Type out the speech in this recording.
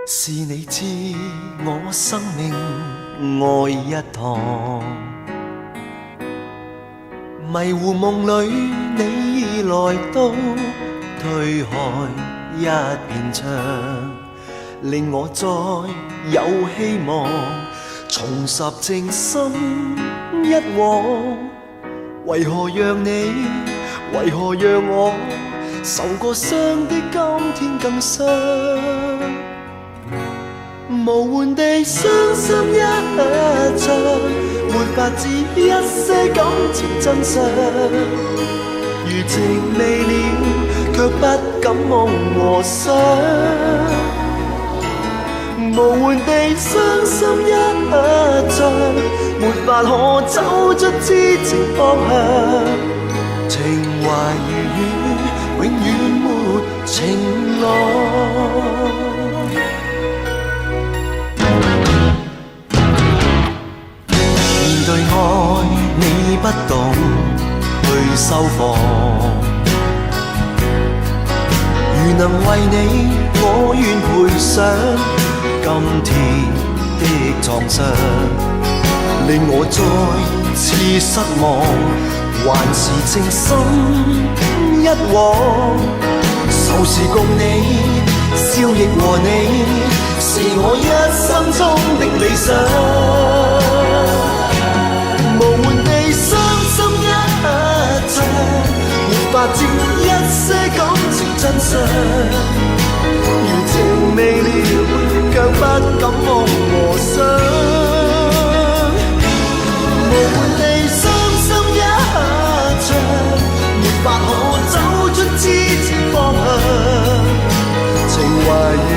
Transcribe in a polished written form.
是你知我生命愛一趟，迷糊夢裏你來到，推開一片窗，令我再有希望，重拾正心一往。為何讓你，為何讓我受過傷的今天更傷？無緣地傷心一場，沒法知一些感情真相。餘情未了，卻不敢夢和想。無緣地傷心一場，沒法可走出知情方向。情懷如雨，永遠沒情浪。面對愛，你不懂去收放。如能為你，我願賠上今天的創傷，令我再次失望，還是情深一往。仇時共你，笑亦和你，是我一生中的理想。無緣地傷心一場，沒法知一些感情真相。餘情未了，卻不敢夢和想。無緣地傷心一場，沒法可走出知情方向。情懷如